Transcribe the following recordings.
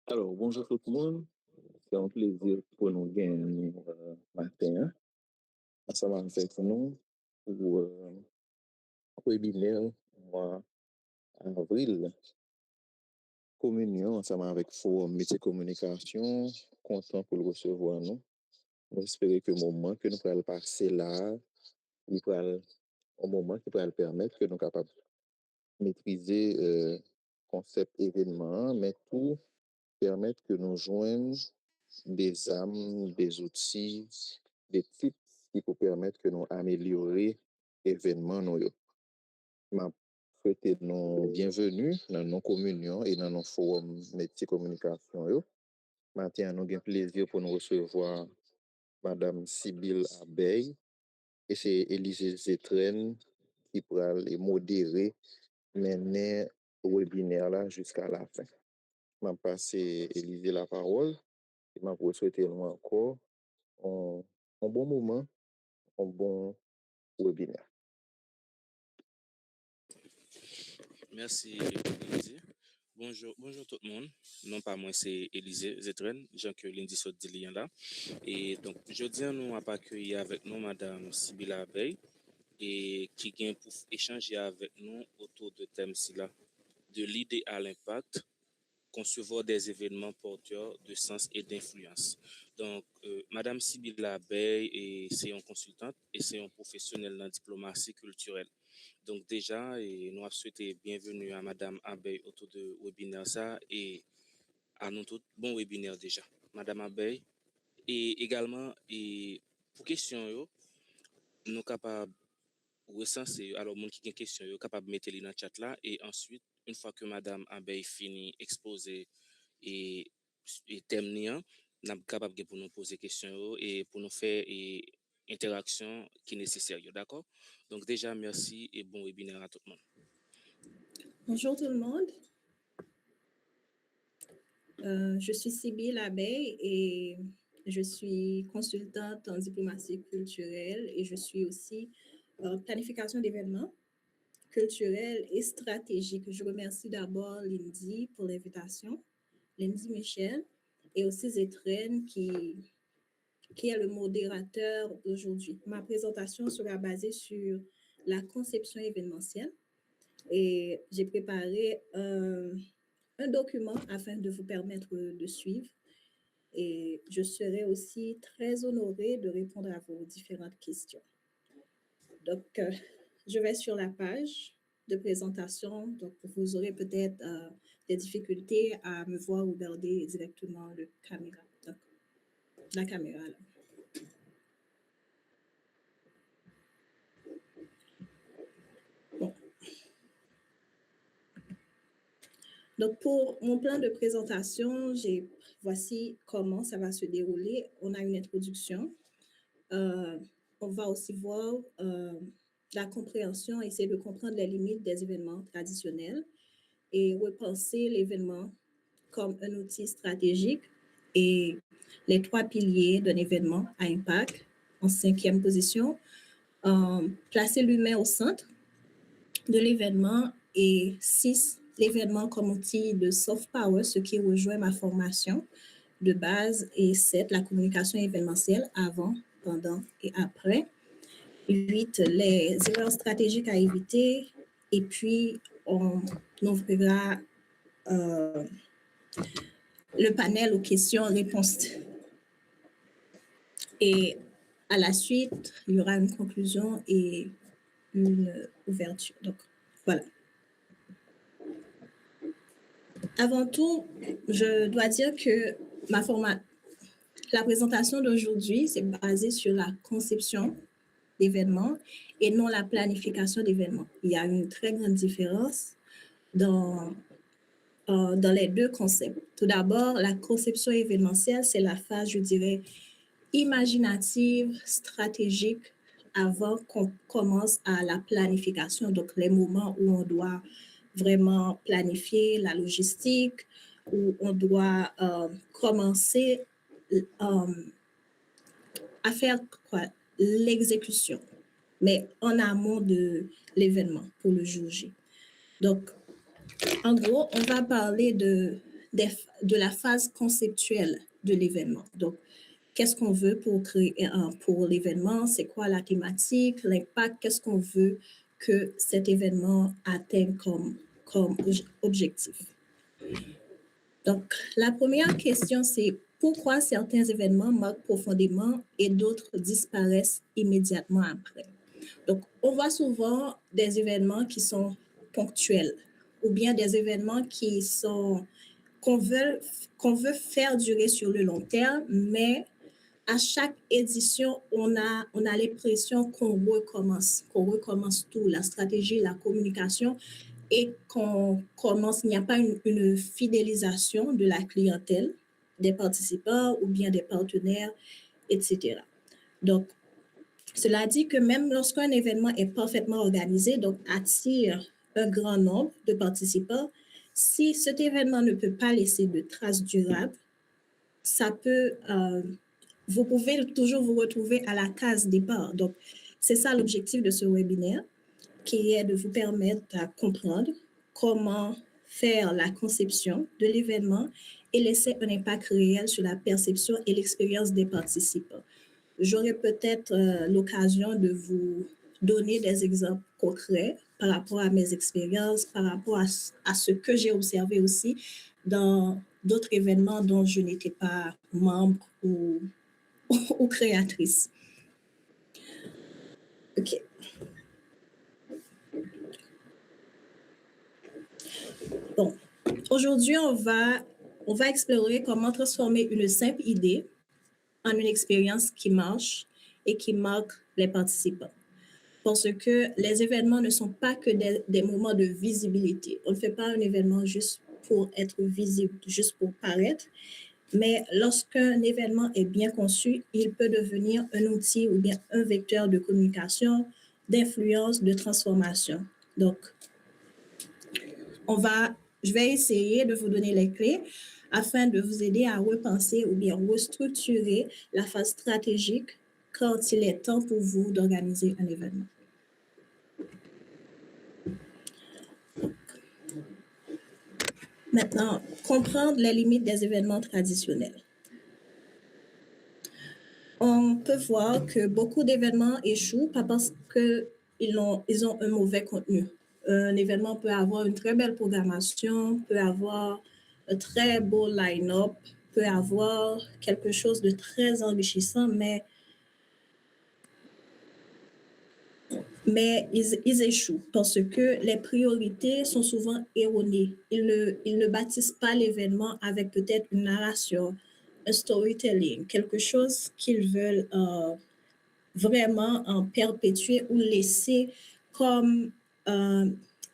Alors, bonjour tout le monde. C'est un plaisir pour nous gagner matin, hein, ensemble avec nous pour webinaire mois avril, communion ensemble avec Forum Métier Communication. Content pour le recevoir nous. On espère que le moment que nous pourrons passer là, il pourra un moment qui pourra permettre que nous soyons capables de maîtriser le concept événement, mais tout permettre que nous joignons des armes, des outils, des tips qui peuvent permettre que nous améliorer l'événement. Je souhaite nous bienvenue dans nos communions et dans nos forums métiers communication. Maintenant, nous avons plaisir pour nous recevoir Madame Sibylle Abeille et c'est Élisée Zetren qui pourra les modérer, mener le webinaire là jusqu'à la fin. Je vais passer Élisée la parole et je vous souhaiter nous encore un bon moment, un bon webinaire. Merci, Élisée. Bonjour tout le monde. Non pas moi, c'est Élisée Zetren, Jean que lundi saut de lien là. Et donc, je dis à nous à accueillir avec nous Madame Sibylle Abeille et qui vient pour échanger avec nous autour de thème là, de l'idée à l'impact, concevoir des événements porteurs de sens et d'influence. Donc, Madame Sibylle Abeille, c'est une consultante et c'est un professionnel dans la diplomatie culturelle. Donc déjà, nous avons souhaité bienvenue à Madame Abeille autour de webinaire ça et à nous tous, bon webinaire déjà. Madame Abeille, et également, pour question, nous sommes capables de recenser, alors, les gens qui ont des questions, sont capables de mettre les dans le chat là, et ensuite, une fois que Madame Abeille finit exposer et thème, nous sommes capables de nous poser des questions et pour nous faire interaction qui est nécessaire. D'accord? Donc déjà, merci et bon webinaire à tout le monde. Bonjour tout le monde. Je suis Sibylle Abeille et je suis consultante en diplomatie culturelle et je suis aussi planification d'événements culturels et stratégiques. Je remercie d'abord Lindy pour l'invitation, Lindy Michel, et aussi Zetren qui est le modérateur d'aujourd'hui. Ma présentation sera basée sur la conception événementielle et j'ai préparé un document afin de vous permettre de suivre. Et je serai aussi très honorée de répondre à vos différentes questions. Donc, je vais sur la page de présentation. Donc, vous aurez peut-être des difficultés à me voir ou regarder directement la caméra. Donc, la caméra, là. Bon. Donc, pour mon plan de présentation, voici comment ça va se dérouler. On a une introduction. On va aussi voir la compréhension, essayer de comprendre les limites des événements traditionnels et repenser l'événement comme un outil stratégique et les 3 piliers d'un événement à impact. En 5e position, placer l'humain au centre de l'événement et 6, l'événement comme outil de soft power, ce qui rejoint ma formation de base, et 7, la communication événementielle avant, pendant et après. 8, les erreurs stratégiques à éviter. Et puis, on ouvrira le panel aux questions-réponses. Et à la suite, il y aura une conclusion et une ouverture. Donc, voilà. Avant tout, je dois dire que la présentation d'aujourd'hui, c'est basée sur la conception d'événements et non la planification d'événements. Il y a une très grande différence dans les deux concepts. Tout d'abord, la conception événementielle, c'est la phase, je dirais, imaginative, stratégique, avant qu'on commence à la planification, donc les moments où on doit vraiment planifier la logistique, où on doit commencer à faire quoi? L'exécution, mais en amont de l'événement pour le jour J. Donc, en gros, on va parler de la phase conceptuelle de l'événement. Donc, qu'est-ce qu'on veut pour créer pour l'événement? C'est quoi la thématique, l'impact? Qu'est-ce qu'on veut que cet événement atteigne comme objectif? Donc, la première question, c'est pourquoi certains événements marquent profondément et d'autres disparaissent immédiatement après? Donc, on voit souvent des événements qui sont ponctuels ou bien des événements qu'on veut faire durer sur le long terme, mais à chaque édition, on a l'impression qu'on recommence tout, la stratégie, la communication, et il n'y a pas une fidélisation de la clientèle, des participants ou bien des partenaires, etc. Donc, cela dit que même lorsqu'un événement est parfaitement organisé, donc attire un grand nombre de participants, si cet événement ne peut pas laisser de traces durables, vous pouvez toujours vous retrouver à la case départ. Donc, c'est ça l'objectif de ce webinaire, qui est de vous permettre de comprendre comment faire la conception de l'événement et laisser un impact réel sur la perception et l'expérience des participants. J'aurai peut-être l'occasion de vous donner des exemples concrets par rapport à mes expériences, par rapport à ce que j'ai observé aussi dans d'autres événements dont je n'étais pas membre ou créatrice. OK. Bon, aujourd'hui, on va explorer comment transformer une simple idée en une expérience qui marche et qui marque les participants. Parce que les événements ne sont pas que des moments de visibilité. On ne fait pas un événement juste pour être visible, juste pour paraître. Mais lorsqu'un événement est bien conçu, il peut devenir un outil ou bien un vecteur de communication, d'influence, de transformation. Donc, je vais essayer de vous donner les clés afin de vous aider à repenser ou bien restructurer la phase stratégique quand il est temps pour vous d'organiser un événement. Maintenant, comprendre les limites des événements traditionnels. On peut voir que beaucoup d'événements échouent pas parce qu'ils ont un mauvais contenu. Un événement peut avoir une très belle programmation, peut avoir un très beau line-up, peut avoir quelque chose de très enrichissant, mais ils échouent parce que les priorités sont souvent erronées. Ils ne bâtissent pas l'événement avec peut-être une narration, un storytelling, quelque chose qu'ils veulent vraiment en perpétuer ou laisser comme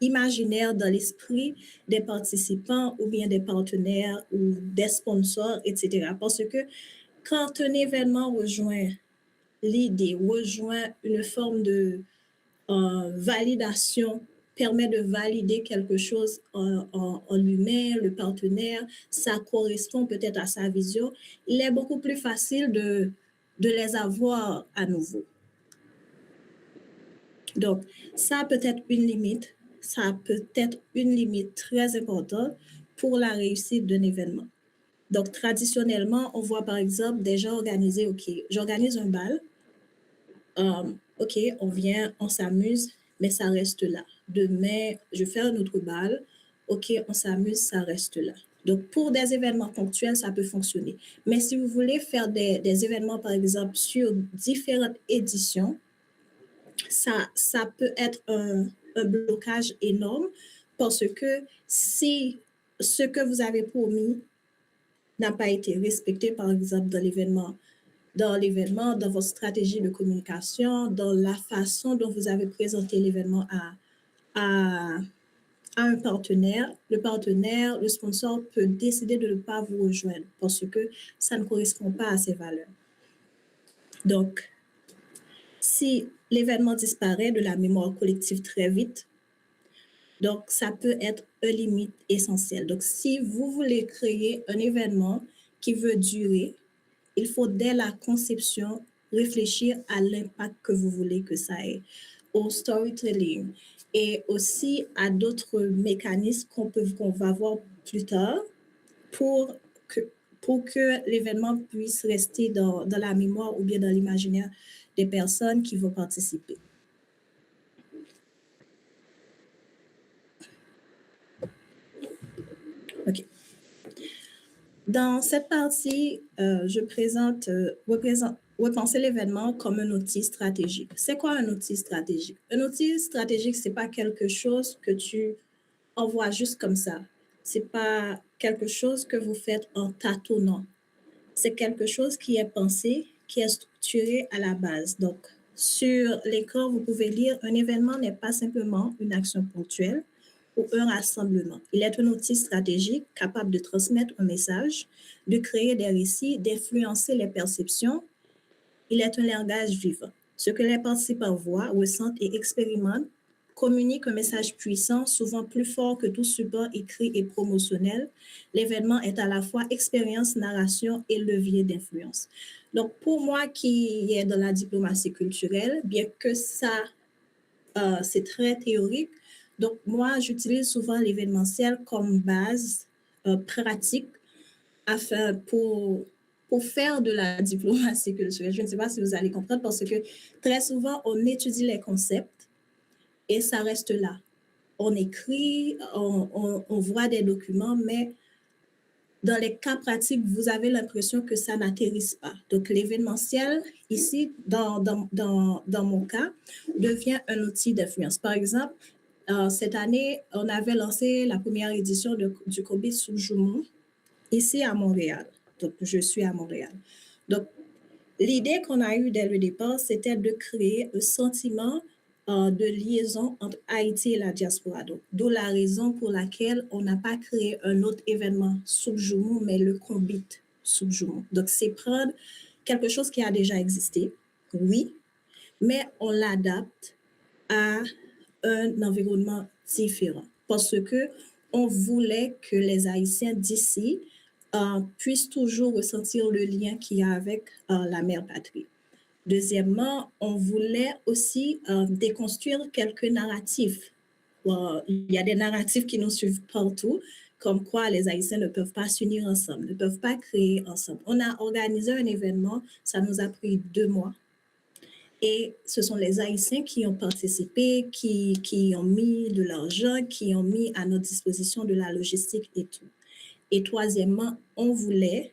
imaginaire dans l'esprit des participants ou bien des partenaires ou des sponsors, etc. Parce que quand un événement rejoint l'idée, rejoint une forme de validation, permet de valider quelque chose en lui-même, le partenaire, ça correspond peut-être à sa vision, il est beaucoup plus facile de les avoir à nouveau. Donc, ça peut être une limite, ça peut être une limite très importante pour la réussite d'un événement. Donc, traditionnellement, on voit par exemple des gens organiser, OK, j'organise un bal, OK, on vient, on s'amuse, mais ça reste là. Demain, je fais un autre bal, OK, on s'amuse, ça reste là. Donc, pour des événements ponctuels, ça peut fonctionner. Mais si vous voulez faire des événements, par exemple, sur différentes éditions, ça peut être un blocage énorme parce que si ce que vous avez promis n'a pas été respecté, par exemple, dans votre stratégie de communication, dans la façon dont vous avez présenté l'événement à un partenaire, le sponsor peut décider de ne pas vous rejoindre parce que ça ne correspond pas à ses valeurs. Donc, si l'événement disparaît de la mémoire collective très vite, donc ça peut être une limite essentielle. Donc, si vous voulez créer un événement qui veut durer, il faut dès la conception réfléchir à l'impact que vous voulez que ça ait, au storytelling et aussi à d'autres mécanismes qu'on va voir plus tard pour que, pour que l'événement puisse rester dans la mémoire ou bien dans l'imaginaire des personnes qui vont participer. OK. Dans cette partie, je repenser l'événement comme un outil stratégique. C'est quoi un outil stratégique? Un outil stratégique, ce n'est pas quelque chose que tu envoies juste comme ça. Ce n'est pas quelque chose que vous faites en tâtonnant. C'est quelque chose qui est pensé, qui est structuré à la base. Donc, sur l'écran, vous pouvez lire, un événement n'est pas simplement une action ponctuelle ou un rassemblement. Il est un outil stratégique capable de transmettre un message, de créer des récits, d'influencer les perceptions. Il est un langage vivant. Ce que les participants voient, ressentent et expérimentent communique un message puissant, souvent plus fort que tout support écrit et promotionnel. L'événement est à la fois expérience, narration et levier d'influence. Donc, pour moi qui est dans la diplomatie culturelle, bien que ça, c'est très théorique, donc moi, j'utilise souvent l'événementiel comme base pratique afin pour faire de la diplomatie culturelle. Je ne sais pas si vous allez comprendre parce que très souvent, on étudie les concepts et ça reste là. On écrit, on voit des documents, mais dans les cas pratiques, vous avez l'impression que ça n'atterrisse pas. Donc, l'événementiel, ici, dans mon cas, devient un outil d'influence. Par exemple, cette année, on avait lancé la première édition du Kobe Sujumu ici à Montréal. Donc, je suis à Montréal. Donc, l'idée qu'on a eue dès le départ, c'était de créer un sentiment de liaison entre Haïti et la diaspora. D'où la raison pour laquelle on n'a pas créé un autre événement Subjumu, mais le Combit Subjumu. Donc, c'est prendre quelque chose qui a déjà existé, oui, mais on l'adapte à un environnement différent. Parce que on voulait que les Haïtiens d'ici puissent toujours ressentir le lien qu'il y a avec la mère patrie. Deuxièmement, on voulait aussi déconstruire quelques narratifs. Il y a des narratifs qui nous suivent partout, comme quoi les Haïtiens ne peuvent pas s'unir ensemble, ne peuvent pas créer ensemble. On a organisé un événement, ça nous a pris 2 mois. Et ce sont les Haïtiens qui ont participé, qui ont mis de l'argent, qui ont mis à notre disposition de la logistique et tout. Et troisièmement, on voulait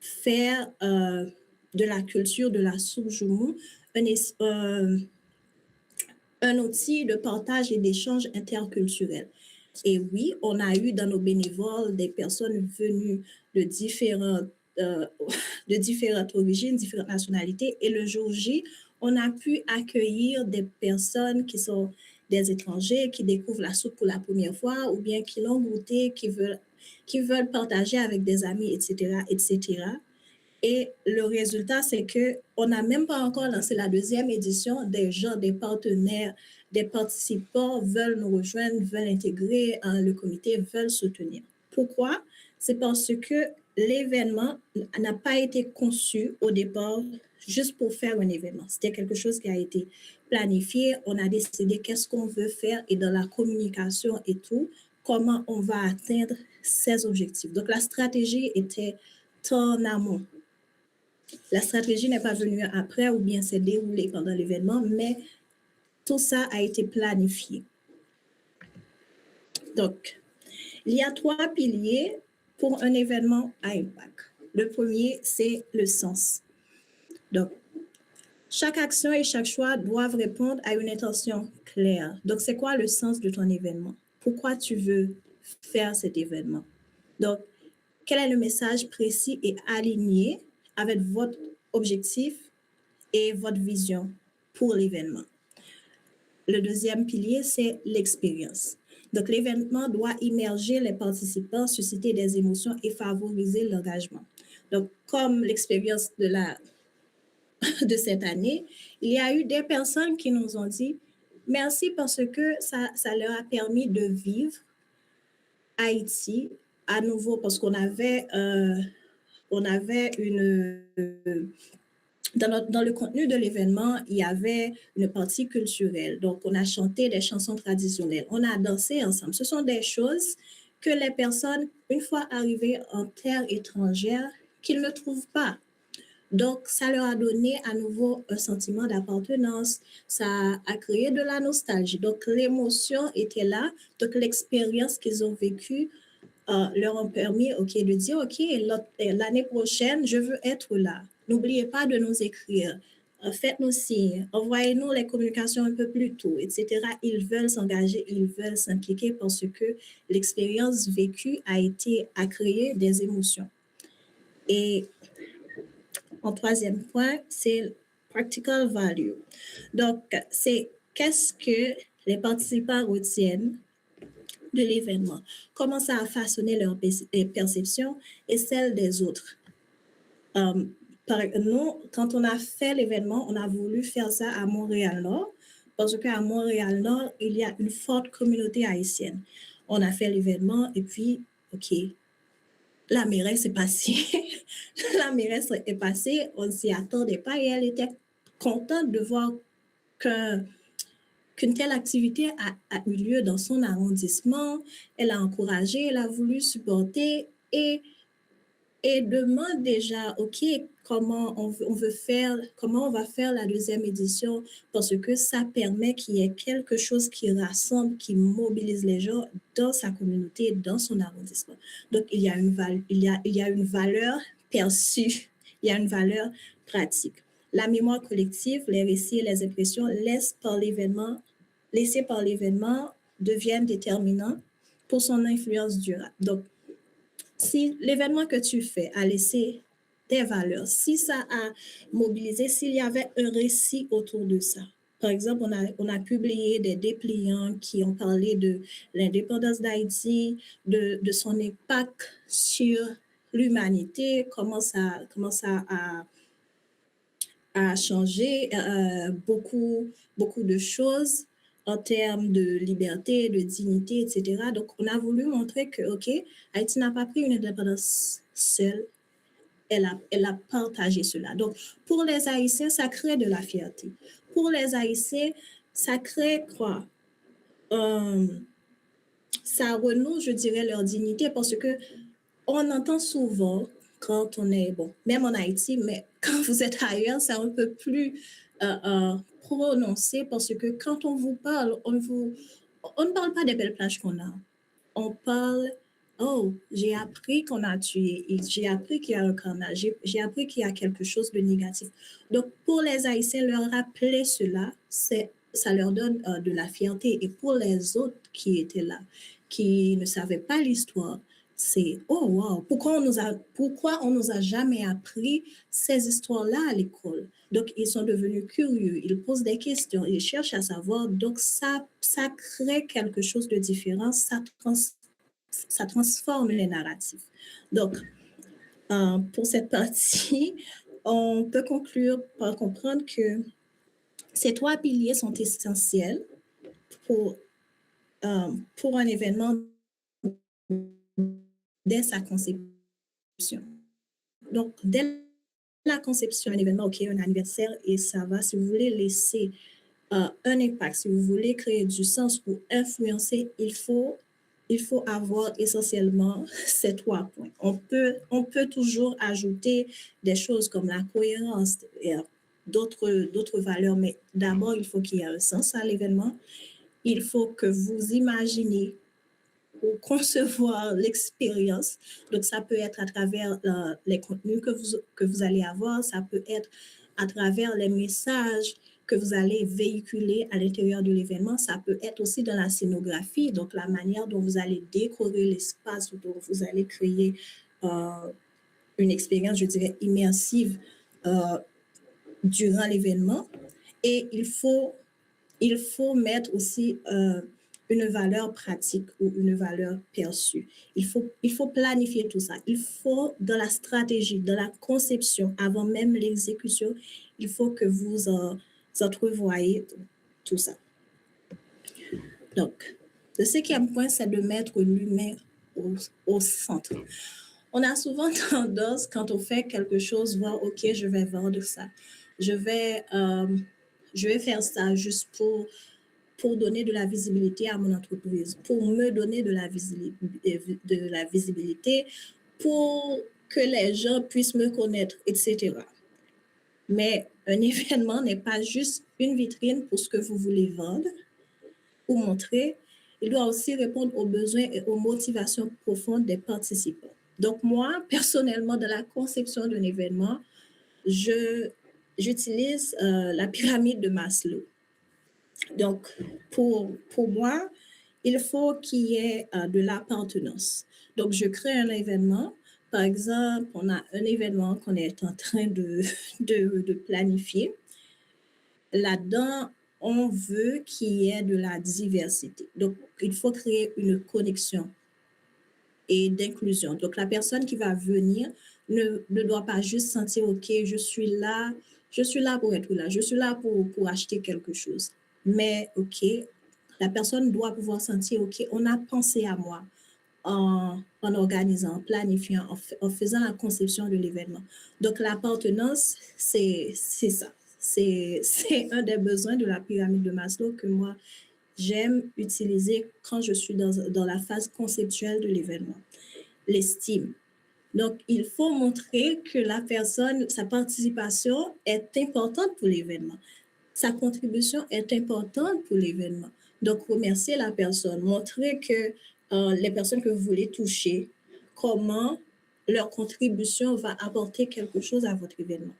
faire de la culture de la Subjumu un outil de partage et d'échange interculturel. Et oui, on a eu dans nos bénévoles des personnes venues de différentes origines, différentes nationalités. Et le jour J, on a pu accueillir des personnes qui sont des étrangers, qui découvrent la soupe pour la première fois, ou bien qui l'ont goûté, qui veulent partager avec des amis, etc., etc. Et le résultat, c'est qu'on n'a même pas encore lancé la 2e édition. Des gens, des partenaires, des participants veulent nous rejoindre, veulent intégrer le comité, veulent soutenir. Pourquoi? C'est parce que l'événement n'a pas été conçu au départ juste pour faire un événement. C'était quelque chose qui a été planifié. On a décidé qu'est-ce qu'on veut faire et dans la communication et tout, comment on va atteindre ces objectifs. Donc, la stratégie était en amont. La stratégie n'est pas venue après ou bien s'est déroulée pendant l'événement, mais tout ça a été planifié. Donc, il y a 3 piliers pour un événement à impact. Le premier, c'est le sens. Donc, chaque action et chaque choix doivent répondre à une intention claire. Donc, c'est quoi le sens de ton événement? Pourquoi tu veux faire cet événement? Donc, quel est le message précis et aligné avec votre objectif et votre vision pour l'événement? Le deuxième pilier, c'est l'expérience. Donc, l'événement doit immerger les participants, susciter des émotions et favoriser l'engagement. Donc, comme l'expérience de cette année, il y a eu des personnes qui nous ont dit merci parce que ça leur a permis de vivre Haïti à nouveau parce qu'on avait dans le contenu de l'événement, il y avait une partie culturelle. Donc, on a chanté des chansons traditionnelles. On a dansé ensemble. Ce sont des choses que les personnes, une fois arrivées en terre étrangère, qu'ils ne trouvent pas. Donc, ça leur a donné à nouveau un sentiment d'appartenance, ça a créé de la nostalgie. Donc, l'émotion était là, donc l'expérience qu'ils ont vécue leur ont permis de dire, OK, l'année prochaine, je veux être là. N'oubliez pas de nous écrire. Faites-nous signe, envoyez-nous les communications un peu plus tôt, etc. Ils veulent s'engager, ils veulent s'impliquer parce que l'expérience vécue a créé des émotions. Et en troisième point, c'est practical value. Donc, c'est qu'est-ce que les participants retiennent de l'événement, comment ça a façonné leur perception et celle des autres. Nous, quand on a fait l'événement, on a voulu faire ça à Montréal-Nord, parce qu'à Montréal-Nord, il y a une forte communauté haïtienne. On a fait l'événement et puis, OK, la mairesse est passée. La mairesse est passée, on ne s'y attendait pas et elle était contente de voir qu'une telle activité a eu lieu dans son arrondissement. Elle a encouragé, elle a voulu supporter et demande déjà, OK, comment on va faire la deuxième édition parce que ça permet qu'il y ait quelque chose qui rassemble, qui mobilise les gens dans sa communauté, dans son arrondissement. Donc, il y a une valeur perçue, il y a une valeur pratique. La mémoire collective, les récits et les impressions laissés par l'événement deviennent déterminants pour son influence durable. Donc, si l'événement que tu fais a laissé des valeurs, si ça a mobilisé, s'il y avait un récit autour de ça. Par exemple, on a publié des dépliants qui ont parlé de l'indépendance d'Haïti, de son impact sur l'humanité, comment ça a changé beaucoup de choses en termes de liberté, de dignité, etc. Donc, on a voulu montrer que, OK, Haïti n'a pas pris une indépendance seule, elle a partagé cela. Donc, pour les Haïtiens, ça crée de la fierté. Pour les Haïtiens, ça crée quoi? Ça renoue, je dirais, leur dignité parce que on entend souvent quand on est, même en Haïti, mais quand vous êtes ailleurs, c'est un peu plus prononcé parce que quand on vous parle, on ne parle pas des belles plages qu'on a. On parle, oh, j'ai appris qu'on a tué, j'ai appris qu'il y a un carnage, j'ai appris qu'il y a quelque chose de négatif. Donc, pour les Haïtiens, leur rappeler cela, ça leur donne de la fierté. Et pour les autres qui étaient là, qui ne savaient pas l'histoire, c'est oh wow, pourquoi on nous a jamais appris ces histoires-là à l'école? Donc, ils sont devenus curieux, ils posent des questions, ils cherchent à savoir. Donc, ça crée quelque chose de différent, ça transforme les narratifs. Donc, pour cette partie, on peut conclure par comprendre que ces trois piliers sont essentiels pour un événement dès sa conception. Donc, dès la conception d'un événement, OK, un anniversaire, et ça va, si vous voulez laisser un impact, si vous voulez créer du sens ou influencer, il faut avoir essentiellement ces trois points. On peut toujours ajouter des choses comme la cohérence et d'autres valeurs, mais d'abord, il faut qu'il y ait un sens à l'événement. Il faut que vous imaginez ou concevoir l'expérience. Donc, ça peut être à travers les contenus que vous allez avoir, ça peut être à travers les messages que vous allez véhiculer à l'intérieur de l'événement. Ça peut être aussi dans la scénographie, donc la manière dont vous allez décorer l'espace, dont vous allez créer une expérience, je dirais, immersive durant l'événement. Et il faut mettre aussi une valeur pratique ou une valeur perçue. Il faut planifier tout ça. Il faut, dans la stratégie, dans la conception, avant même l'exécution, il faut que vous entrevoyez tout ça. Donc, le cinquième point, c'est de mettre l'humain au centre. On a souvent tendance, quand on fait quelque chose, voir, OK, je vais vendre ça. Je vais faire ça juste pour donner de la visibilité à mon entreprise, pour me donner de la visibilité, pour que les gens puissent me connaître, etc. Mais un événement n'est pas juste une vitrine pour ce que vous voulez vendre ou montrer. Il doit aussi répondre aux besoins et aux motivations profondes des participants. Donc moi, personnellement, dans la conception d'un événement, j'utilise la pyramide de Maslow. Donc, pour moi, il faut qu'il y ait de l'appartenance. Donc, je crée un événement. Par exemple, on a un événement qu'on est en train de planifier. Là-dedans, on veut qu'il y ait de la diversité. Donc, il faut créer une connexion et d'inclusion. Donc, la personne qui va venir ne doit pas juste sentir, OK, je suis là pour être là, je suis là pour acheter quelque chose. Mais, OK, la personne doit pouvoir sentir, OK, on a pensé à moi en organisant, en planifiant, en faisant la conception de l'événement. Donc, l'appartenance, c'est ça. C'est un des besoins de la pyramide de Maslow que moi, j'aime utiliser quand je suis dans la phase conceptuelle de l'événement. L'estime. Donc, il faut montrer que la personne, sa participation est importante pour l'événement. Sa contribution est importante pour l'événement. Donc, remercier la personne, montrer que les personnes que vous voulez toucher, comment leur contribution va apporter quelque chose à votre événement.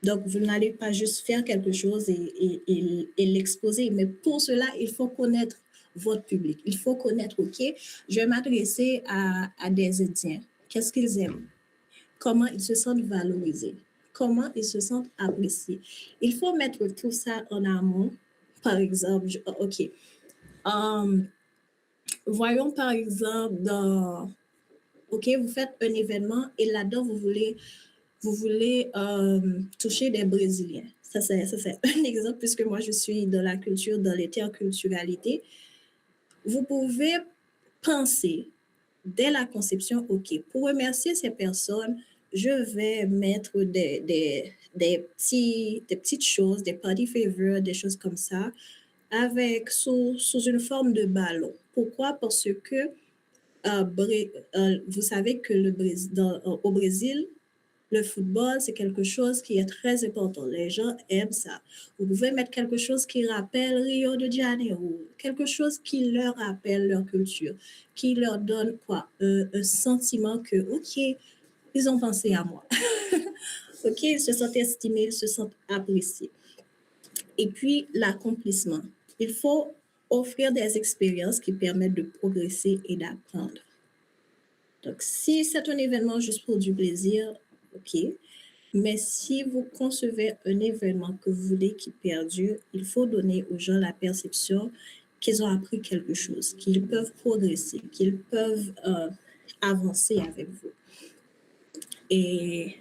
Donc, vous n'allez pas juste faire quelque chose et l'exposer, mais pour cela, il faut connaître votre public. Il faut connaître, OK, je vais m'adresser à des Indiens. Qu'est-ce qu'ils aiment? Comment ils se sentent valorisés? Comment ils se sentent appréciés? Il faut mettre tout ça en amont. Par exemple, OK. Voyons par exemple OK, vous faites un événement et là-dedans, vous voulez toucher des Brésiliens. Ça, c'est un exemple puisque moi, je suis dans la culture, dans l'interculturalité. Vous pouvez penser dès la conception, OK, pour remercier ces personnes, je vais mettre des petites choses, des party favors, des choses comme ça, sous une forme de ballon. Pourquoi? Parce que vous savez que au Brésil, le football, c'est quelque chose qui est très important. Les gens aiment ça. Vous pouvez mettre quelque chose qui rappelle Rio de Janeiro, quelque chose qui leur rappelle leur culture, qui leur donne quoi? Un sentiment que, OK, ils ont pensé à moi. OK, ils se sentent estimés, ils se sentent appréciés. Et puis, l'accomplissement. Il faut offrir des expériences qui permettent de progresser et d'apprendre. Donc, si c'est un événement juste pour du plaisir, OK. Mais si vous concevez un événement que vous voulez qui perdure, il faut donner aux gens la perception qu'ils ont appris quelque chose, qu'ils peuvent progresser, qu'ils peuvent avancer avec vous. Et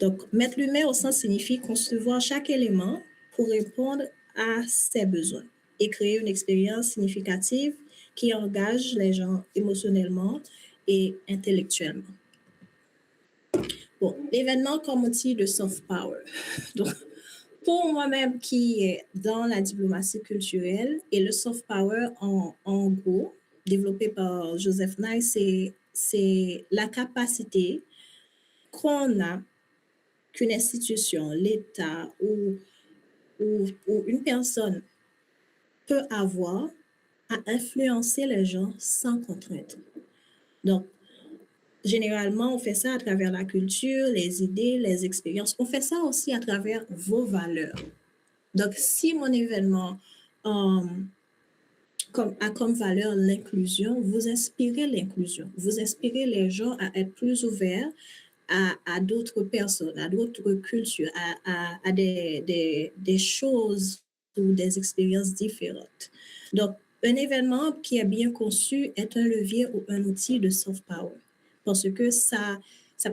donc, mettre l'humain au centre signifie concevoir chaque élément pour répondre à ses besoins et créer une expérience significative qui engage les gens émotionnellement et intellectuellement. Bon, l'événement comme outil de soft power. Donc, pour moi-même qui est dans la diplomatie culturelle et le soft power en gros, développé par Joseph Nye, c'est la capacité qu'on a, qu'une institution, l'État ou une personne peut avoir à influencer les gens sans contrainte. Donc, généralement, on fait ça à travers la culture, les idées, les expériences. On fait ça aussi à travers vos valeurs. Donc, si mon événement a comme valeur l'inclusion, vous inspirez l'inclusion. Vous inspirez les gens à être plus ouverts à d'autres personnes, à d'autres cultures, à des choses ou des expériences différentes. Donc, un événement qui est bien conçu est un levier ou un outil de soft power parce que ça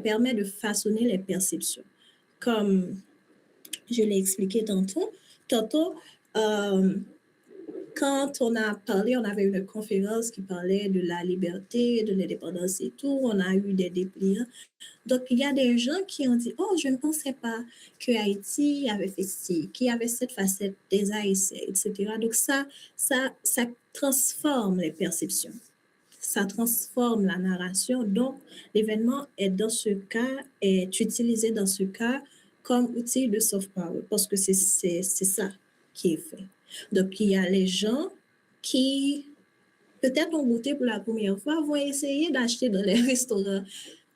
permet de façonner les perceptions. Comme je l'ai expliqué tantôt quand on a parlé, on avait une conférence qui parlait de la liberté, de l'indépendance et tout. On a eu des dépliants. Donc, il y a des gens qui ont dit, oh, je ne pensais pas que Haïti avait fait ci, qu'il y avait cette facette des Haïtiens, etc. Donc, ça transforme les perceptions. Ça transforme la narration. Donc, l'événement est utilisé dans ce cas comme outil de soft power parce que c'est ça qui est fait. Donc, il y a les gens qui, peut-être ont goûté pour la première fois, vont essayer d'acheter dans les restaurants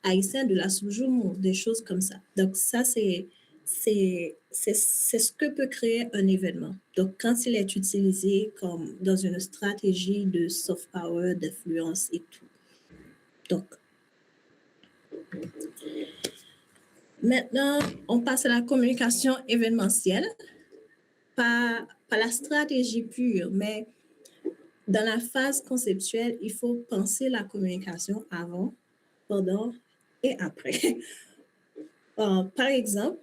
haïtiens de la soujoumou, des choses comme ça. Donc, ça, c'est ce que peut créer un événement. Donc, quand il est utilisé comme dans une stratégie de soft power, d'influence et tout. Donc, maintenant, on passe à la communication événementielle. Pas la stratégie pure, mais dans la phase conceptuelle, il faut penser la communication avant, pendant et après. Par exemple,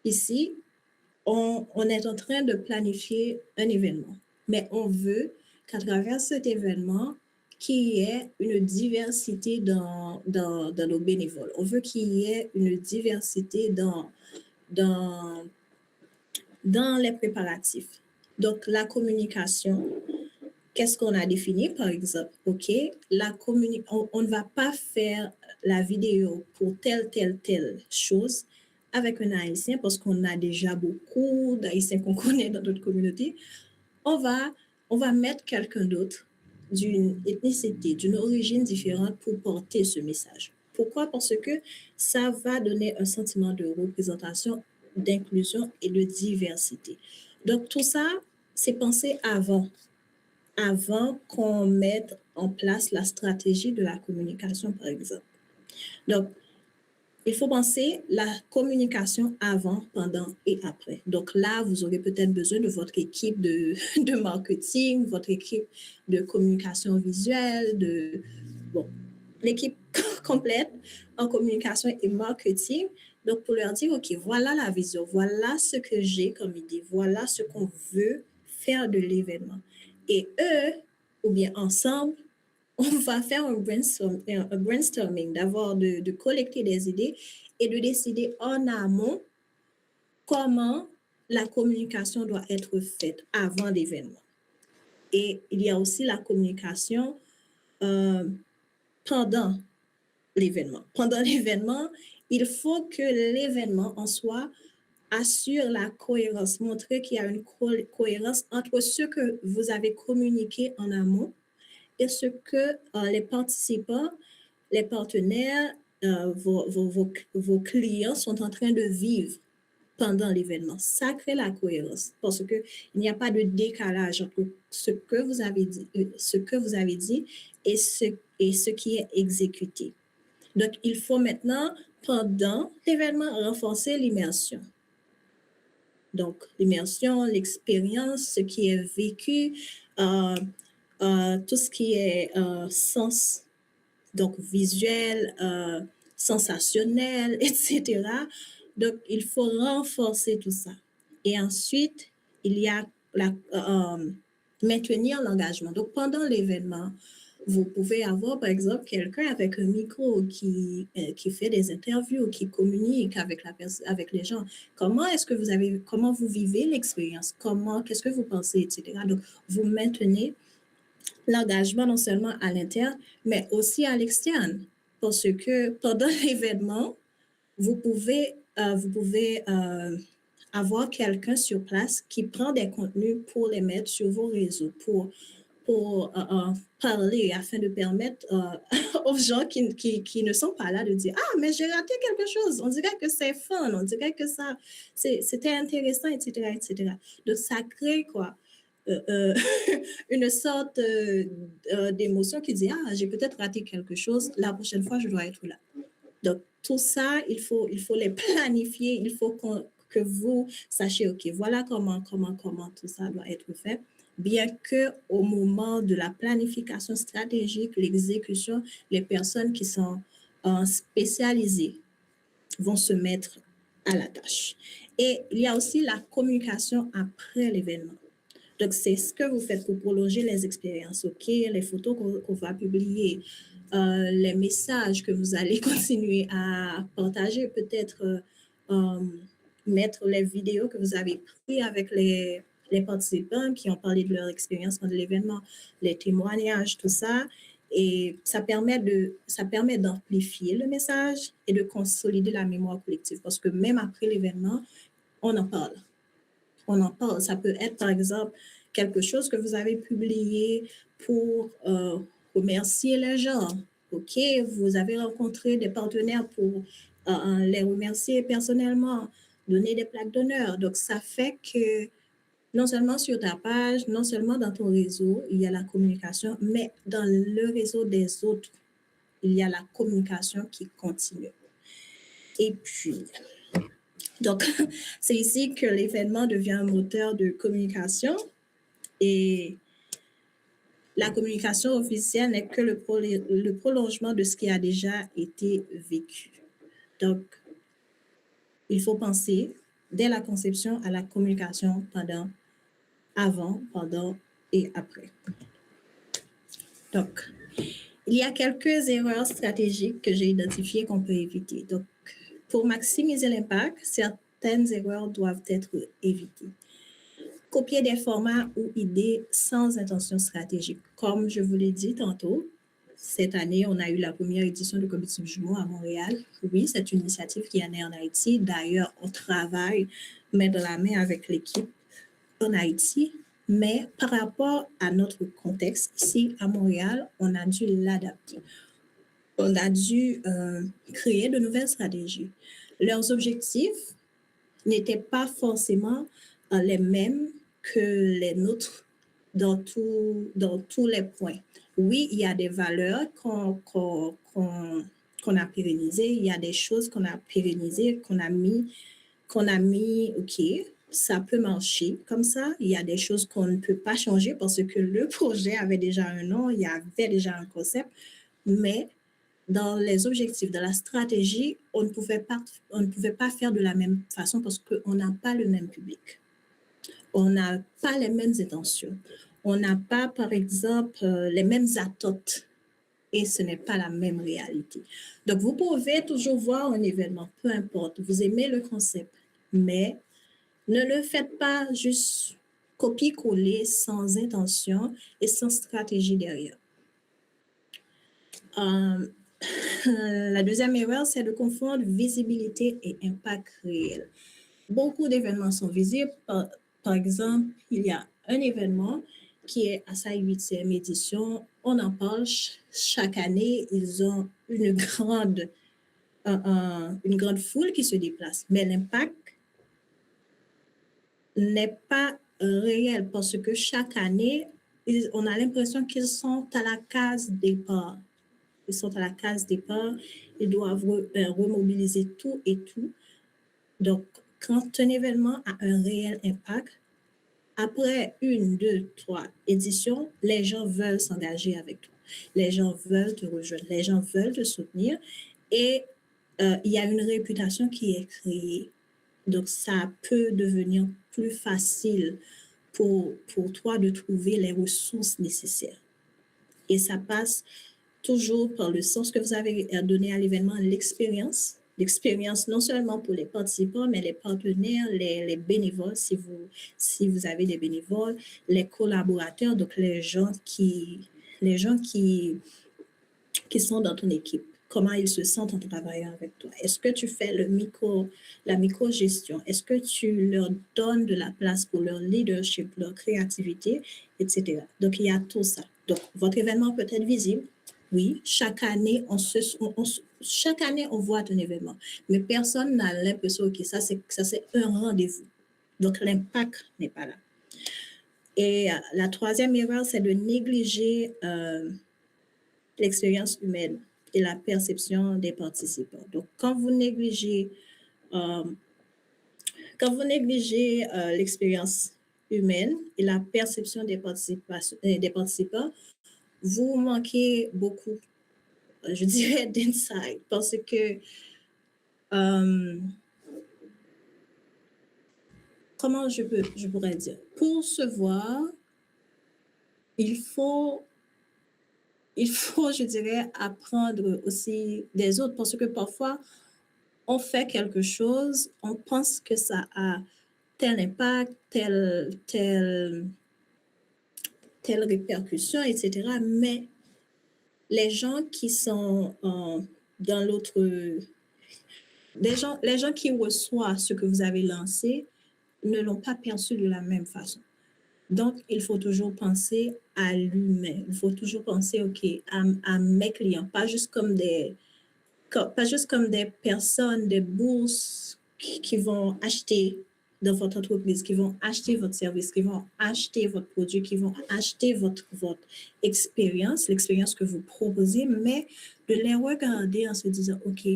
ici, on est en train de planifier un événement, mais on veut qu'à travers cet événement, qu'il y ait une diversité dans nos bénévoles. On veut qu'il y ait une diversité dans les préparatifs. Donc, la communication, qu'est-ce qu'on a défini, par exemple? OK, on ne va pas faire la vidéo pour telle chose avec un Haïtien parce qu'on a déjà beaucoup d'Haïtiens qu'on connaît dans notre communauté. On va mettre quelqu'un d'autre d'une ethnicité, d'une origine différente pour porter ce message. Pourquoi? Parce que ça va donner un sentiment de représentation, d'inclusion et de diversité. Donc, tout ça, c'est pensé avant qu'on mette en place la stratégie de la communication, par exemple. Donc, il faut penser la communication avant, pendant et après. Donc là, vous aurez peut-être besoin de votre équipe de marketing, votre équipe de communication visuelle, l'équipe complète en communication et marketing. Donc, pour leur dire, OK, voilà la vision, voilà ce que j'ai comme idée, voilà ce qu'on veut faire de l'événement. Et eux, ou bien ensemble, on va faire un brainstorming, de collecter des idées et de décider en amont comment la communication doit être faite avant l'événement. Et il y a aussi la communication pendant l'événement. Pendant l'événement, il faut que l'événement en soi assure la cohérence, montrer qu'il y a une cohérence entre ce que vous avez communiqué en amont et ce que les participants, les partenaires, vos clients sont en train de vivre pendant l'événement. Ça crée la cohérence parce qu'il n'y a pas de décalage entre ce que vous avez dit et ce qui est exécuté. Donc, il faut maintenant, pendant l'événement, renforcer l'immersion. Donc, l'immersion, l'expérience, ce qui est vécu, tout ce qui est sens, donc visuel, sensationnel, etc. Donc, il faut renforcer tout ça. Et ensuite, il y a maintenir l'engagement. Donc, pendant l'événement, vous pouvez avoir, par exemple, quelqu'un avec un micro qui fait des interviews, qui communique avec les gens. Comment vous vivez l'expérience? Qu'est-ce que vous pensez, etc. Donc, vous maintenez l'engagement non seulement à l'interne, mais aussi à l'externe. Parce que pendant l'événement, vous pouvez avoir quelqu'un sur place qui prend des contenus pour les mettre sur vos réseaux, pour parler afin de permettre aux gens qui ne sont pas là de dire « Ah, mais j'ai raté quelque chose, on dirait que c'est fun, on dirait que ça, c'était intéressant, etc. etc. » Donc, ça crée quoi? Une sorte d'émotion qui dit « Ah, j'ai peut-être raté quelque chose, la prochaine fois, je dois être là. » Donc, tout ça, il faut les planifier, il faut que vous sachiez, OK, voilà comment tout ça doit être fait. Bien qu'au moment de la planification stratégique, l'exécution, les personnes qui sont spécialisées vont se mettre à la tâche. Et il y a aussi la communication après l'événement. Donc, c'est ce que vous faites pour prolonger les expériences, OK? Les photos qu'on va publier, les messages que vous allez continuer à partager, peut-être mettre les vidéos que vous avez prises avec les participants qui ont parlé de leur expérience pendant l'événement, les témoignages, tout ça. Et ça permet d'amplifier le message et de consolider la mémoire collective. Parce que même après l'événement, on en parle. On en parle. Ça peut être, par exemple, quelque chose que vous avez publié pour remercier les gens. OK, vous avez rencontré des partenaires pour les remercier personnellement, donner des plaques d'honneur. Donc, ça fait que non seulement sur ta page, non seulement dans ton réseau, il y a la communication, mais dans le réseau des autres, il y a la communication qui continue. Et puis, donc, c'est ici que l'événement devient un moteur de communication et la communication officielle n'est que le prolongement de ce qui a déjà été vécu. Donc, il faut penser dès la conception à la communication avant, pendant et après. Donc, il y a quelques erreurs stratégiques que j'ai identifiées qu'on peut éviter. Donc, pour maximiser l'impact, certaines erreurs doivent être évitées. Copier des formats ou idées sans intention stratégique. Comme je vous l'ai dit tantôt, cette année, on a eu la première édition de Comitim Jumeaux à Montréal. Oui, c'est une initiative qui est née en Haïti. D'ailleurs, on travaille main dans la main avec l'équipe en Haïti. Mais par rapport à notre contexte, ici à Montréal, on a dû l'adapter. On a dû créer de nouvelles stratégies. Leurs objectifs n'étaient pas forcément les mêmes que les nôtres dans tous les points. Oui, il y a des valeurs qu'on a pérennisées, il y a des choses qu'on a pérennisées, qu'on a mis, OK, ça peut marcher comme ça. Il y a des choses qu'on ne peut pas changer parce que le projet avait déjà un nom, il y avait déjà un concept, mais dans les objectifs, dans la stratégie, on ne pouvait pas faire de la même façon parce qu'on n'a pas le même public. On n'a pas les mêmes intentions. On n'a pas, par exemple, les mêmes attentes et ce n'est pas la même réalité. Donc, vous pouvez toujours voir un événement, peu importe, vous aimez le concept, mais ne le faites pas juste copier-coller sans intention et sans stratégie derrière. La deuxième erreur, c'est de confondre visibilité et impact réel. Beaucoup d'événements sont visibles. Par exemple, il y a un événement qui est à sa 8e édition. On en parle chaque année. Ils ont une grande foule qui se déplace. Mais l'impact n'est pas réel parce que chaque année, on a l'impression qu'ils sont à la case départ. Ils sont à la case départ. Ils doivent remobiliser tout et tout. Donc, quand un événement a un réel impact, après 1, 2, 3 éditions, les gens veulent s'engager avec toi. Les gens veulent te rejoindre. Les gens veulent te soutenir. Et il y a une réputation qui est créée. Donc, ça peut devenir plus facile pour toi de trouver les ressources nécessaires. Et ça passe toujours par le sens que vous avez donné à l'événement, l'expérience. L'expérience non seulement pour les participants, mais les partenaires, les bénévoles, si vous avez des bénévoles, les collaborateurs, donc les gens qui sont dans ton équipe. Comment ils se sentent en travaillant avec toi? Est-ce que tu fais la micro-gestion? Est-ce que tu leur donnes de la place pour leur leadership, leur créativité, etc. Donc, il y a tout ça. Donc, votre événement peut être visible. Oui, chaque année, on voit un événement. Mais personne n'a l'impression que ça, c'est un rendez-vous. Donc, l'impact n'est pas là. Et la troisième erreur, c'est de négliger l'expérience humaine et la perception des participants. Donc, quand vous négligez l'expérience humaine et la perception des participants, vous manquez beaucoup, je dirais, d'insight parce que comment je pourrais dire, pour se voir, il faut, je dirais, apprendre aussi des autres parce que parfois, on fait quelque chose, on pense que ça a tel impact, telle répercussion, etc. Mais les gens qui sont dans l'autre, les gens qui reçoivent ce que vous avez lancé ne l'ont pas perçu de la même façon. Donc, il faut toujours penser à l'humain. Il faut toujours penser, OK, à mes clients, pas juste comme des personnes, des bourses qui vont acheter dans votre entreprise, qui vont acheter votre service, qui vont acheter votre produit, qui vont acheter votre expérience, l'expérience que vous proposez, mais de les regarder en se disant, OK,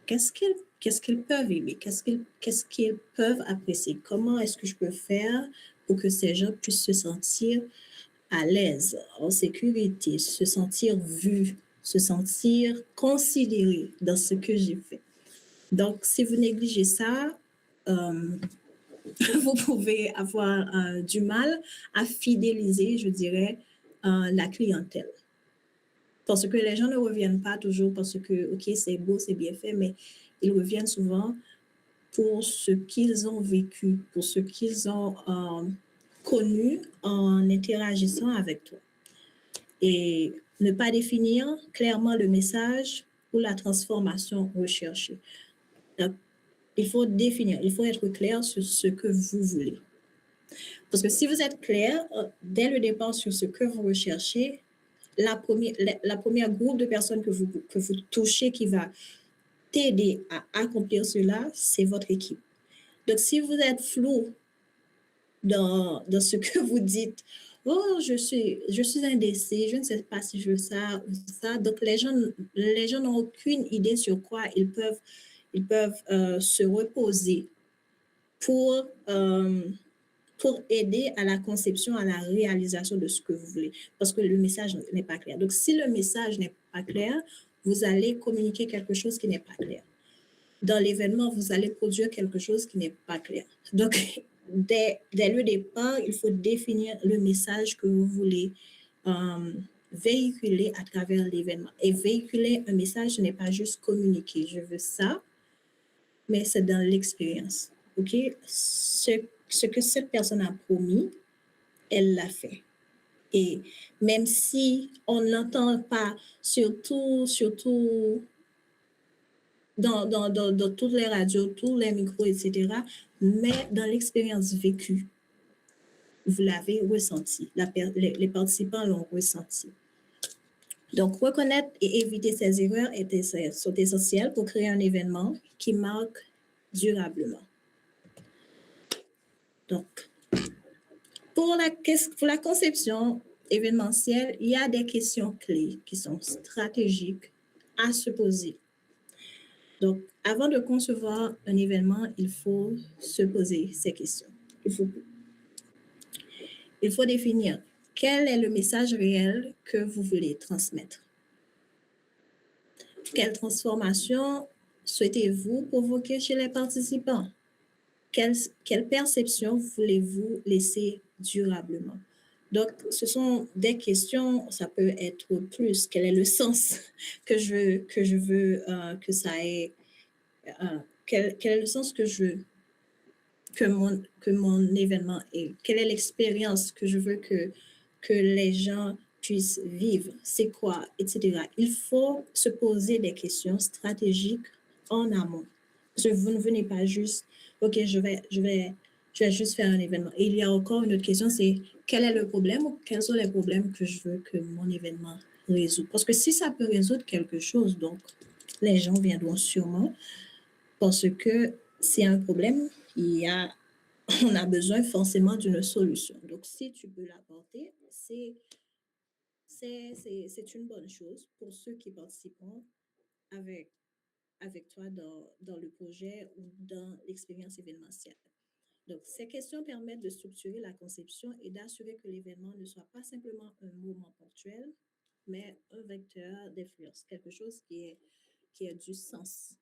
qu'est-ce qu'ils peuvent aimer, qu'est-ce qu'ils peuvent apprécier, comment est-ce que je peux faire pour que ces gens puissent se sentir à l'aise, en sécurité, se sentir vus, se sentir considérés dans ce que j'ai fait. Donc, si vous négligez ça, vous pouvez avoir du mal à fidéliser, je dirais, la clientèle. Parce que les gens ne reviennent pas toujours parce que, OK, c'est beau, c'est bien fait, mais ils reviennent souvent pour ce qu'ils ont vécu, pour ce qu'ils ont connu en interagissant avec toi. Et ne pas définir clairement le message ou la transformation recherchée. Donc, il faut définir, il faut être clair sur ce que vous voulez. Parce que si vous êtes clair dès le départ sur ce que vous recherchez, la première groupe de personnes que vous touchez qui va t'aider à accomplir cela, c'est votre équipe. Donc, si vous êtes flou dans ce que vous dites, oh, je suis indécis, je ne sais pas si je veux ça ou ça. Donc, les gens n'ont aucune idée sur quoi ils peuvent se reposer pour aider à la conception, à la réalisation de ce que vous voulez, parce que le message n'est pas clair. Donc, si le message n'est pas clair, vous allez communiquer quelque chose qui n'est pas clair. Dans l'événement, vous allez produire quelque chose qui n'est pas clair. Donc, dès le départ, il faut définir le message que vous voulez véhiculer à travers l'événement. Et véhiculer un message, ce n'est pas juste communiquer, je veux ça, mais c'est dans l'expérience. OK? Ce que cette personne a promis, elle l'a fait. Et même si on n'entend pas, surtout dans toutes les radios, tous les micros, etc., mais dans l'expérience vécue, vous l'avez ressenti, les participants l'ont ressenti. Donc, reconnaître et éviter ces erreurs sont essentielles pour créer un événement qui marque durablement. Donc, pour la conception événementielle, il y a des questions clés qui sont stratégiques à se poser. Donc, avant de concevoir un événement, il faut se poser ces questions. Il faut définir quel est le message réel que vous voulez transmettre. Quelle transformation souhaitez-vous provoquer chez les participants? Quelle perception voulez-vous laisser durablement? Donc, ce sont des questions, ça peut être plus, quel est le sens que je veux que ça ait, quel est le sens que je veux que mon événement ait? Quelle est l'expérience que je veux que les gens puissent vivre? C'est quoi, etc. Il faut se poser des questions stratégiques en amont. Vous ne venez pas juste, OK, je vais juste faire un événement. Et il y a encore une autre question, c'est quel est le problème ou quels sont les problèmes que je veux que mon événement résout? Parce que si ça peut résoudre quelque chose, donc les gens viendront sûrement parce que c'est un problème, on a besoin forcément d'une solution. Donc, si tu peux l'apporter, c'est une bonne chose pour ceux qui participeront avec toi dans le projet ou dans l'expérience événementielle. Donc, ces questions permettent de structurer la conception et d'assurer que l'événement ne soit pas simplement un moment ponctuel, mais un vecteur d'influence, quelque chose qui a du sens.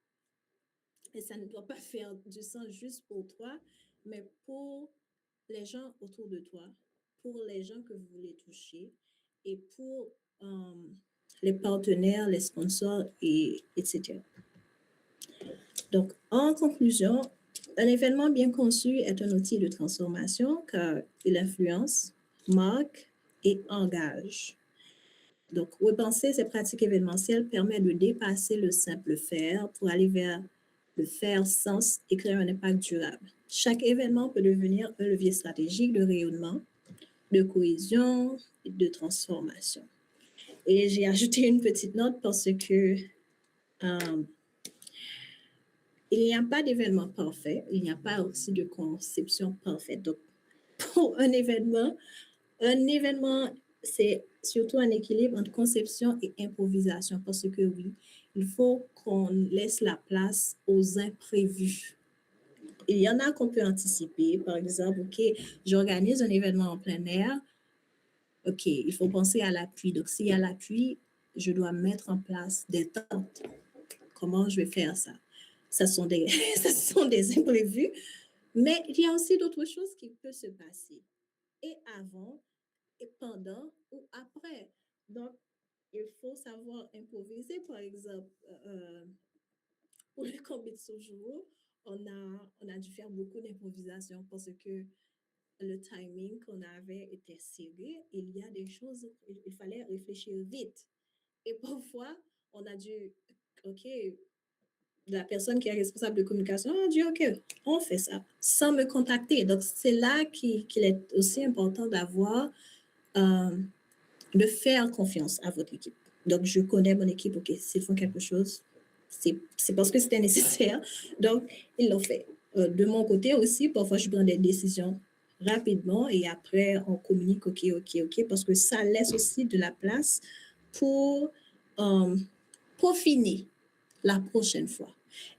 Et ça ne doit pas faire du sens juste pour toi, mais pour les gens autour de toi, pour les gens que vous voulez toucher et pour les partenaires, les sponsors, etc. Donc, en conclusion, un événement bien conçu est un outil de transformation car il influence, marque et engage. Donc, repenser ces pratiques événementielles permet de dépasser le simple faire pour aller vers le faire sens et créer un impact durable. Chaque événement peut devenir un levier stratégique de rayonnement, de cohésion et de transformation. Et j'ai ajouté une petite note parce que il n'y a pas d'événement parfait, il n'y a pas aussi de conception parfaite. Donc, pour un événement, c'est surtout un équilibre entre conception et improvisation parce que oui, il faut qu'on laisse la place aux imprévus. Il y en a qu'on peut anticiper. Par exemple, OK, j'organise un événement en plein air. OK, il faut penser à la pluie. Donc, s'il y a la pluie, je dois mettre en place des tentes. Comment je vais faire ça? Ce sont des, ce sont des imprévus. Mais il y a aussi d'autres choses qui peuvent se passer. Et avant, et pendant ou après. Donc, il faut savoir improviser. Par exemple, pour le combat de ce jour, on a dû faire beaucoup d'improvisation parce que le timing qu'on avait était serré. Il y a des choses, il fallait réfléchir vite. Et parfois, on a dû, OK, la personne qui est responsable de communication a dit, OK, on fait ça sans me contacter. Donc, c'est là qu'il est aussi important d'avoir, de faire confiance à votre équipe. Donc, je connais mon équipe, OK, s'ils font quelque chose, c'est parce que c'était nécessaire. Donc, ils l'ont fait. De mon côté aussi, parfois, je prends des décisions rapidement et après, on communique, OK, parce que ça laisse aussi de la place pour peaufiner la prochaine fois.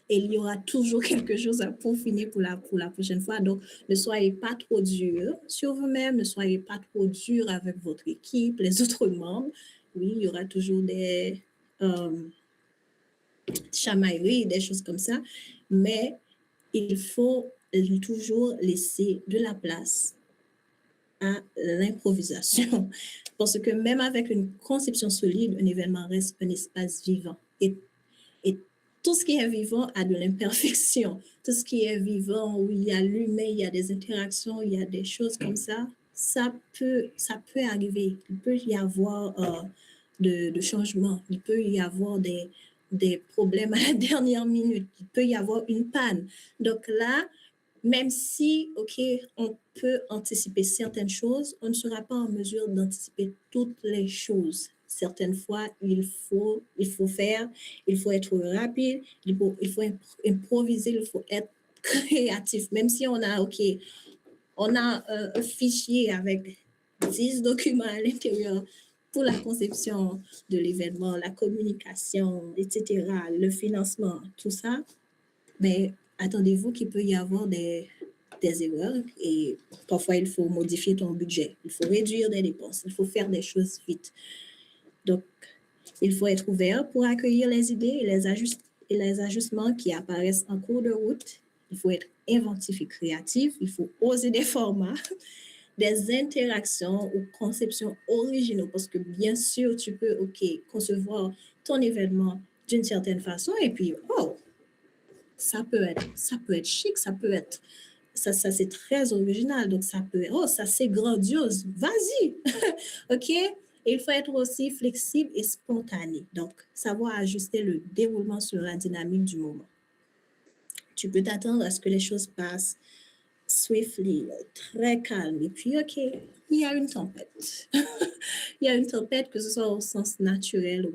Et il y aura toujours quelque chose à peaufiner pour la prochaine fois. Donc, ne soyez pas trop dur sur vous-même, ne soyez pas trop dur avec votre équipe, les autres membres. Oui, il y aura toujours des chamailleries, des choses comme ça, mais il faut toujours laisser de la place à l'improvisation. Parce que même avec une conception solide, un événement reste un espace vivant. Et tout ce qui est vivant a de l'imperfection. Tout ce qui est vivant, où il y a l'humain, il y a des interactions, il y a des choses comme ça peut arriver. Il peut y avoir de changements. Il peut y avoir des problèmes à la dernière minute. Il peut y avoir une panne. Donc là, même si, OK, on peut anticiper certaines choses, on ne sera pas en mesure d'anticiper toutes les choses. Certaines fois, il faut faire, il faut être rapide, il faut improviser, il faut être créatif. Même si on a, OK, on a un fichier avec 10 documents à l'intérieur pour la conception de l'événement, la communication, etc., le financement, tout ça, mais attendez-vous qu'il peut y avoir des erreurs et parfois il faut modifier ton budget, il faut réduire des dépenses, il faut faire des choses vite. Donc, il faut être ouvert pour accueillir les idées et les ajustements qui apparaissent en cours de route. Il faut être inventif et créatif, il faut oser des formats, des interactions ou conceptions originaux parce que bien sûr, tu peux, OK, concevoir ton événement d'une certaine façon et puis, oh, ça peut être chic, ça c'est très original, donc ça peut être, oh, ça c'est grandiose, vas-y, OK? Et il faut être aussi flexible et spontané, donc savoir ajuster le déroulement sur la dynamique du moment. Tu peux t'attendre à ce que les choses passent swiftly, très calme, et puis, OK, il y a une tempête. Il y a une tempête, que ce soit au sens naturel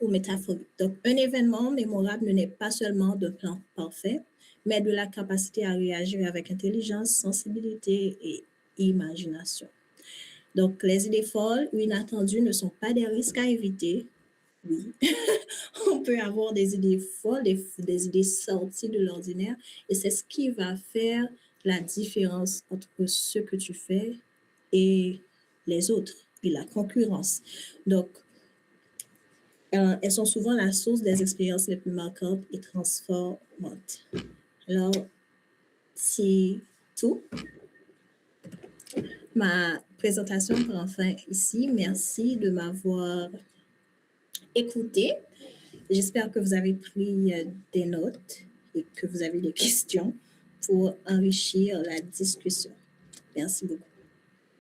ou métaphorique. Donc, un événement mémorable n'est pas seulement d'un plan parfait, mais de la capacité à réagir avec intelligence, sensibilité et imagination. Donc, les idées folles ou inattendues ne sont pas des risques à éviter. Oui, on peut avoir des idées folles, des idées sorties de l'ordinaire, et c'est ce qui va faire la différence entre ce que tu fais et les autres, et la concurrence. Donc, elles sont souvent la source des expériences les plus marquantes et transformantes. Alors, c'est tout. Ma présentation prend fin ici. Merci de m'avoir écouté. J'espère que vous avez pris des notes et que vous avez des questions pour enrichir la discussion. Merci beaucoup.